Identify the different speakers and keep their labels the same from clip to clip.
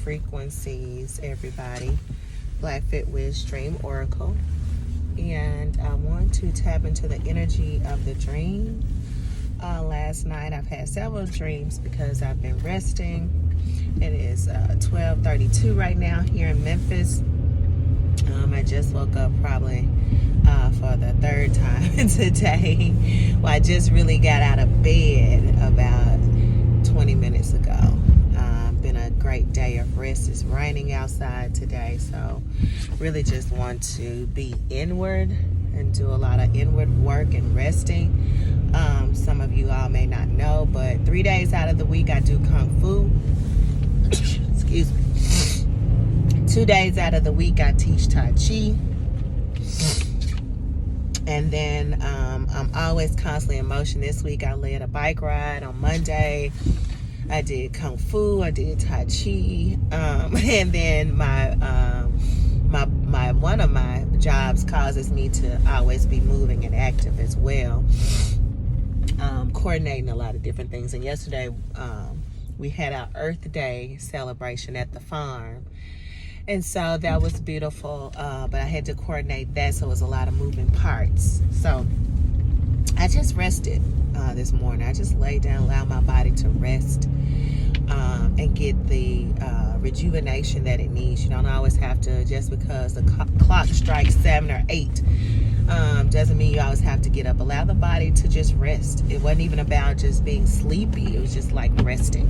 Speaker 1: frequencies, everybody. Blackfoot Wiz Dream Oracle. And I want to tap into the energy of the dream. Last night I've had several dreams because I've been resting. It is 12:32 right now here in Memphis. I just woke up probably for the third time today. Well, I just really got out of bed about 20 minutes ago. Been a great day of rest. It's raining outside today, so really just want to be inward and do a lot of inward work and resting. Some of you all may not know, but 3 days out of the week I do Kung Fu. Excuse me. 2 days out of the week I teach Tai Chi. And then I'm always constantly in motion. This week I led a bike ride on Monday. I did Kung Fu, I did Tai Chi, and then my one of my jobs causes me to always be moving and active as well, coordinating a lot of different things. And yesterday we had our Earth Day celebration at the farm, and so that was beautiful, but I had to coordinate that, so it was a lot of moving parts. So I just rested this morning. I just laid down, allowed my body to rest and get the rejuvenation that it needs. You don't always have to, just because the clock strikes 7 or 8 doesn't mean you always have to get up. Allow the body to just rest. It wasn't even about just being sleepy. It was just like resting.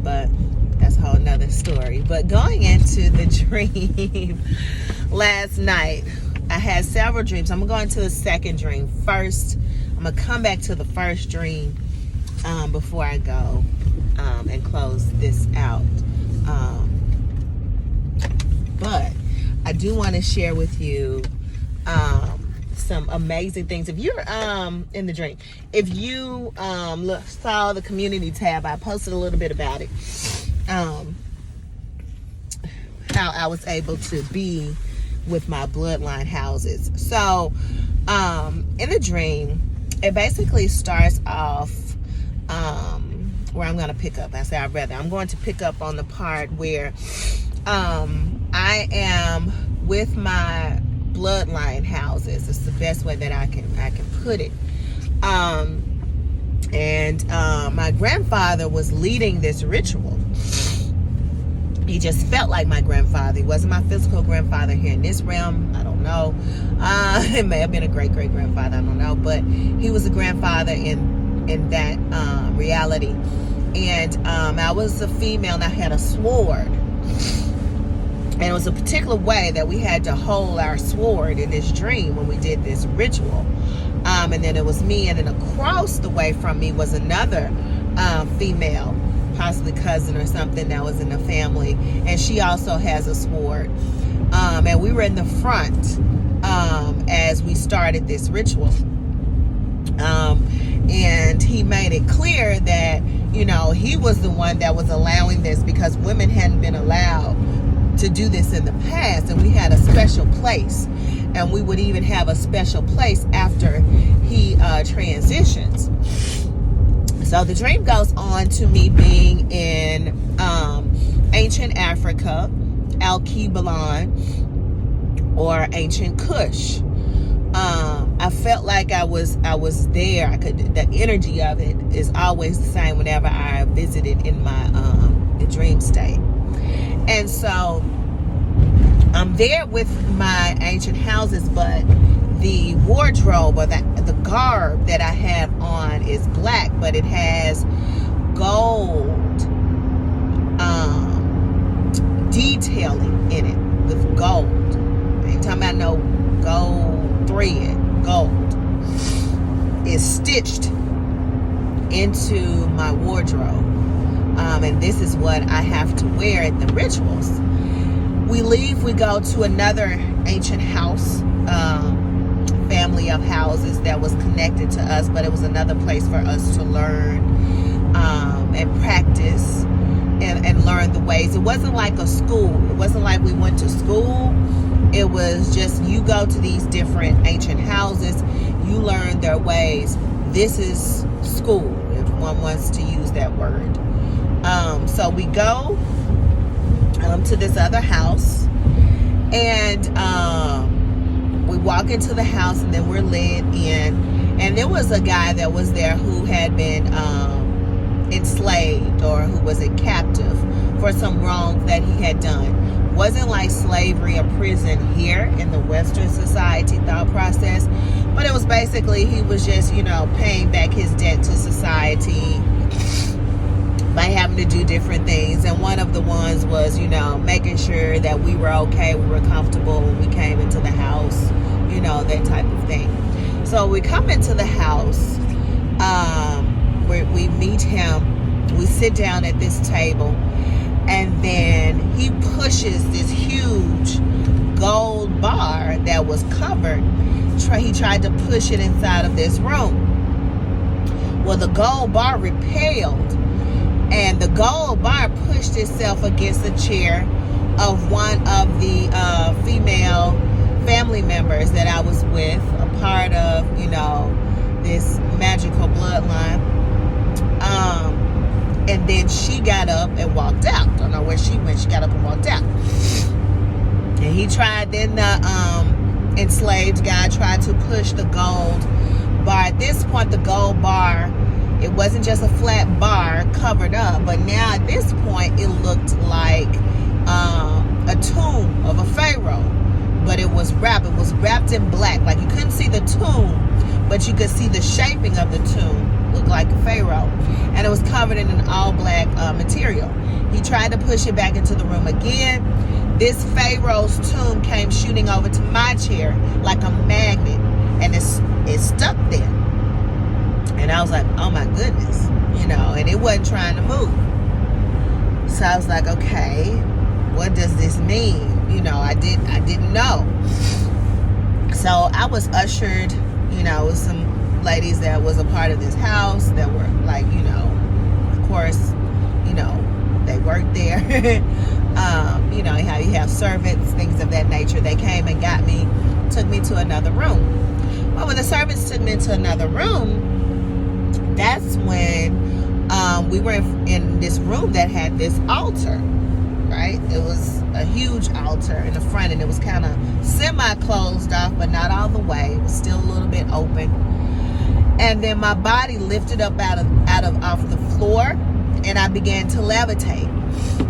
Speaker 1: But that's a whole nother story. But going into the dream last night, I had several dreams. I'm going to go into the second dream first. I'm going to come back to the first dream before I go and close this out. But I do want to share with you some amazing things. If you're in the dream, if you saw the community tab, I posted a little bit about it. How I was able to be with my bloodline houses. So in the dream, it basically starts off where I'm going to pick up. I'm going to pick up on the part where I am with my bloodline houses. It's the best way that I can put it. And my grandfather was leading this ritual. He just felt like my grandfather. He wasn't my physical grandfather here in this realm. I don't know. It may have been a great-great-grandfather. I don't know. But he was a grandfather in that reality. And I was a female and I had a sword. And it was a particular way that we had to hold our sword in this dream when we did this ritual. And then it was me. And then across the way from me was another female, possibly cousin or something that was in the family, and she also has a sword, and we were in the front as we started this ritual, and he made it clear that, you know, he was the one that was allowing this because women hadn't been allowed to do this in the past, and we had a special place, and we would even have a special place after he transitions. So the dream goes on to me being in ancient Africa, Al-Kibalan, or ancient Kush. I felt like I was there. The energy of it is always the same whenever I visited in my the dream state. And so I'm there with my ancient houses, but the wardrobe or the garb that I have on is black, but it has gold detailing in it with gold. I ain't talking about no gold thread. Gold is stitched into my wardrobe, and this is what I have to wear at the rituals. We leave, we go to another ancient house, family of houses that was connected to us, but it was another place for us to learn and practice and learn the ways. It wasn't like a school. It wasn't like we went to school. It was just, you go to these different ancient houses, you learn their ways. This is school, if one wants to use that word. So we go to this other house, and we walk into the house, and then we're led in, and there was a guy that was there who had been enslaved, or who was a captive for some wrongs that he had done. Wasn't like slavery or prison here in the Western society thought process, but it was basically he was just, paying back his debt to society by having to do different things. And one of the ones was, making sure that we were okay, we were comfortable when we came into the house, that type of thing. So we come into the house, where we meet him, we sit down at this table, and then he pushes this huge gold bar that was covered. He tried to push it inside of this room. Well, the gold bar repelled, and the gold bar pushed itself against the chair of one of the female family members that I was with, a part of, this magical bloodline. And then she got up and walked out. Don't know where she went. She got up and walked out. And he tried, then the enslaved guy tried to push the gold bar. At this point, the gold bar, it wasn't just a flat bar covered up, but now at this point, it looked like a tomb of a pharaoh. But it was wrapped in black. Like, you couldn't see the tomb, but you could see the shaping of the tomb. Looked like a pharaoh, and it was covered in an all black material. He tried to push it back into the room again. This pharaoh's tomb came shooting over to my chair like a magnet, and it stuck there. And I was like, oh my goodness, and it wasn't trying to move. So I was like, okay, what does this mean? I didn't know. So I was ushered, with some ladies that was a part of this house that were like, of course, they worked there. How you have servants, things of that nature. They came and got me, took me to another room. Well, when the servants took me into another room, that's when we were in this room that had this altar, right? It was a huge altar in the front, and it was kind of semi-closed off, but not all the way. It was still a little bit open. And then my body lifted up off the floor, and I began to levitate.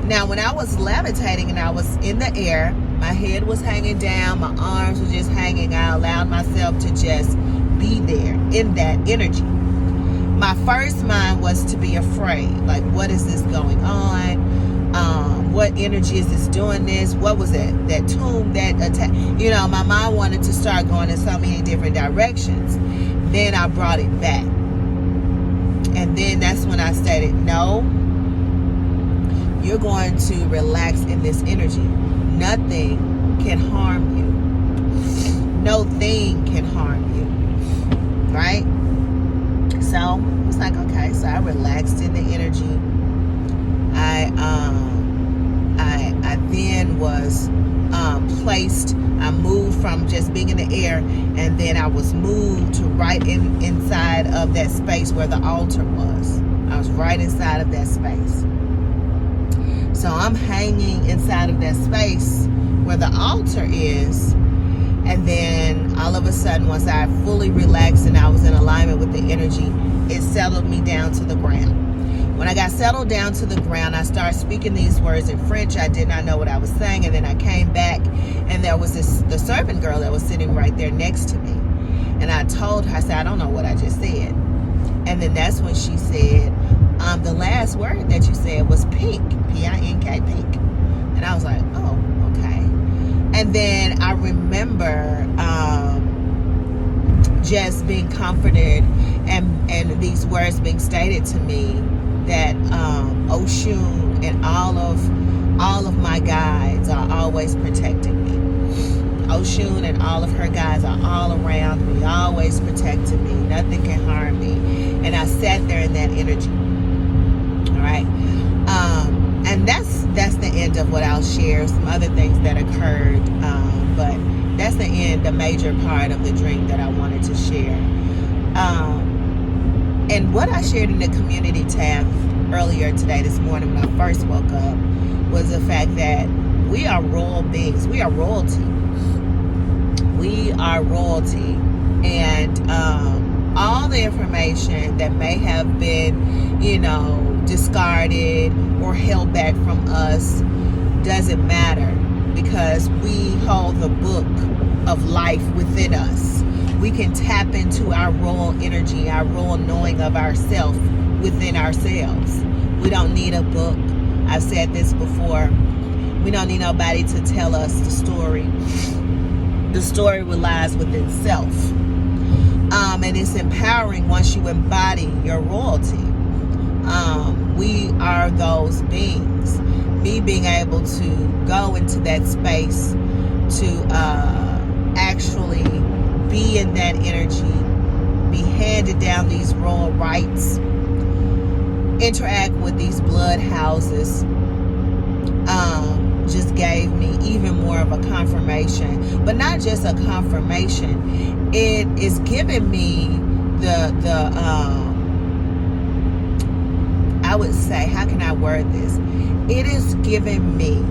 Speaker 1: Now, when I was levitating and I was in the air, my head was hanging down, my arms were just hanging. I allowed myself to just be there in that energy. My first mind was to be afraid. Like, what is this going on? What energy is this doing this? What was it? That tomb, that attack? My mind wanted to start going in so many different directions. Then I brought it back. And then that's when I stated, no, you're going to relax in this energy. Nothing can harm you. No thing can harm you. Right? So it's like, okay, so I relaxed in the energy. I then was placed. I moved from just being in the air, and then I was moved to right inside of that space where the altar was. I was right inside of that space. So I'm hanging inside of that space where the altar is, and then all of a sudden, once I fully relaxed and I was in alignment with the energy, it settled me down to the ground. When I got settled down to the ground, I started speaking these words in French. I did not know what I was saying. And then I came back, and there was the servant girl that was sitting right there next to me. And I told her, I said, I don't know what I just said. And then that's when she said, the last word that you said was pink, P-I-N-K, pink. And I was like, oh, okay. And then I remember just being comforted and these words being stated to me, that Oshun and all of my guides are always protecting me. Oshun and all of her guides are all around me, always protecting me. Nothing can harm me. And I sat there in that energy. All right. And that's the end of what I'll share. Some other things that occurred, but that's the major part of the dream that I wanted to share. And what I shared in the community tab earlier today, this morning when I first woke up, was the fact that we are royal beings. We are royalty. We are royalty. And all the information that may have been, discarded or held back from us doesn't matter, because we hold the book of life within us. We can tap into our royal energy, our royal knowing of ourself within ourselves. We don't need a book. I've said this before. We don't need nobody to tell us the story. The story lies within self. And it's empowering once you embody your royalty. We are those beings. Me being able to go into that space to actually be in that energy, be handed down these royal rights, interact with these blood houses, just gave me even more of a confirmation. But not just a confirmation, it is giving me I would say, how can I word this? It is giving me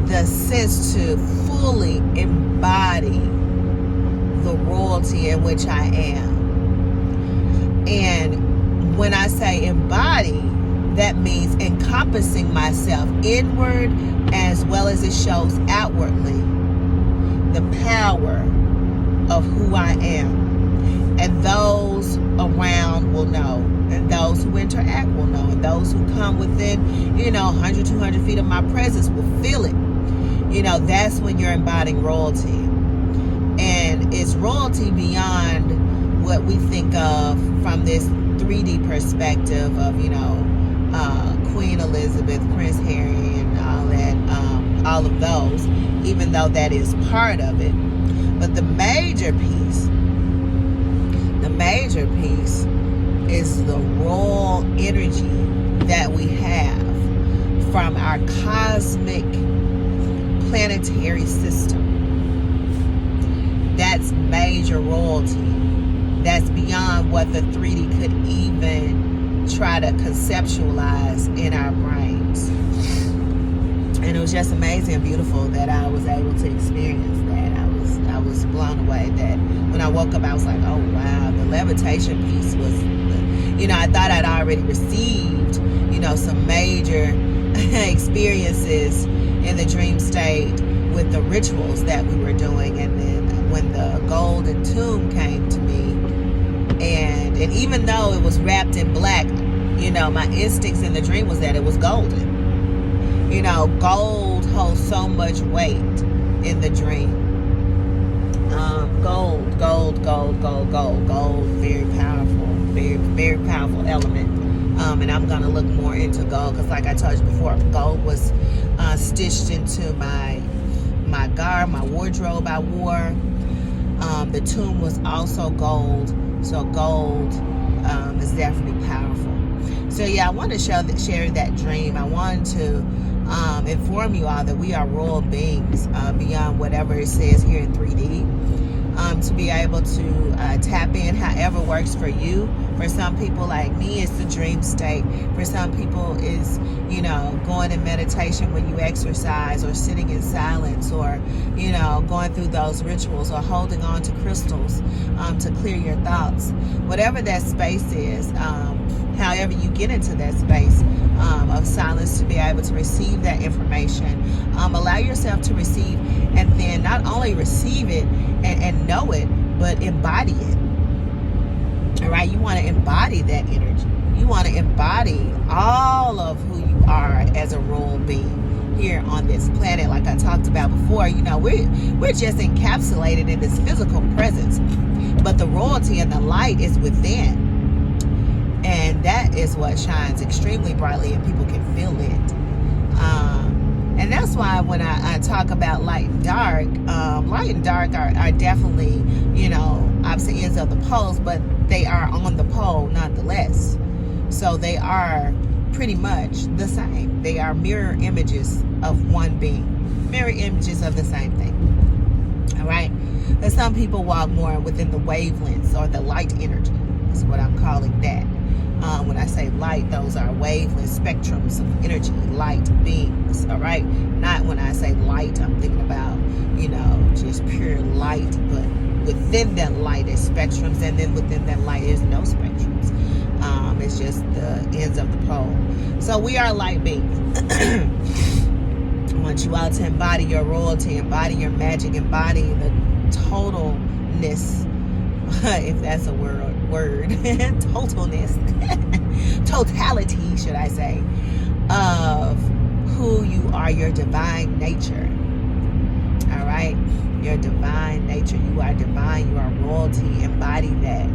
Speaker 1: the sense to fully embody the royalty in which I am. And when I say embody, that means encompassing myself inward as well as it shows outwardly, the power of who I am. And those around will know, and those who interact will know, and those who come within 100, 200 feet of my presence will feel it. That's when you're embodying royalty. And it's royalty beyond what we think of from this 3D perspective of Queen Elizabeth, Prince Harry, and all that, all of those, even though that is part of it. But the major piece is the royal energy that we have from our cosmic planetary system. That's major royalty. That's beyond what the 3D could even try to conceptualize in our brains. And it was just amazing and beautiful that I was able to experience that. I was blown away that when I woke up, I was like, oh wow, the levitation piece was, I thought I'd already received, some major experiences in the dream state with the rituals that we were doing. And then when the golden tomb came to me, and even though it was wrapped in black, my instincts in the dream was that it was golden. Gold holds so much weight in the dream. Gold, very powerful, very, very powerful element. And I'm going to look more into gold, because like I told you before, gold was stitched into my garb, my wardrobe I wore. The tomb was also gold, so gold is definitely powerful. So yeah, I want to share that dream. I wanted to inform you all that we are royal beings beyond whatever it says here in 3D. To be able to tap in however works for you. For some people like me, it's the dream state. For some people, it's going in meditation when you exercise, or sitting in silence, or going through those rituals, or holding on to crystals to clear your thoughts. Whatever that space is, however you get into that space of silence to be able to receive that information, allow yourself to receive, and then not only receive it and know it, but embody it. All right, you want to embody that energy. You want to embody all of who you are as a royal being here on this planet. Like I talked about before, we're just encapsulated in this physical presence, but the royalty and the light is within. And that is what shines extremely brightly, and people can feel it. And that's why when I talk about light and dark are definitely, opposite ends of the poles, but they are on the pole nonetheless. So they are pretty much the same. They are mirror images of one being, mirror images of the same thing. All right? But some people walk more within the wavelengths, or the light energy is what I'm calling that. When I say light, those are wavelength spectrums of energy, light beings, all right? Not when I say light, I'm thinking about, just pure light, but within that light is spectrums, and then within that light is no spectrums. It's just the ends of the pole. So we are light beings. I want you all to embody your royalty, embody your magic, embody the totalness, if that's a word, totalness, totality, should I say, of who you are, your divine nature. All right? Your divine nature. You are divine. You are royalty. Embody that.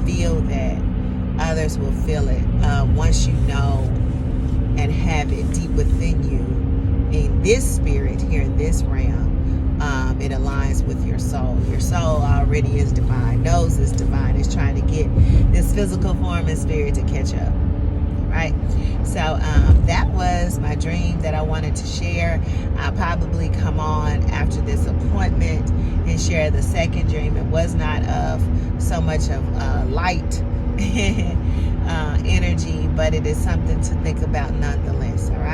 Speaker 1: Feel that. Others will feel it once you know and have it deep within you. In this spirit here in this realm, it aligns with your soul. Your soul already is divine, knows it's divine, is trying to get this physical form and spirit to catch up. Right? So that was my dream that I wanted to share. I'll probably come on after this appointment and share the second dream. It was not of so much of light energy, but it is something to think about nonetheless. All right.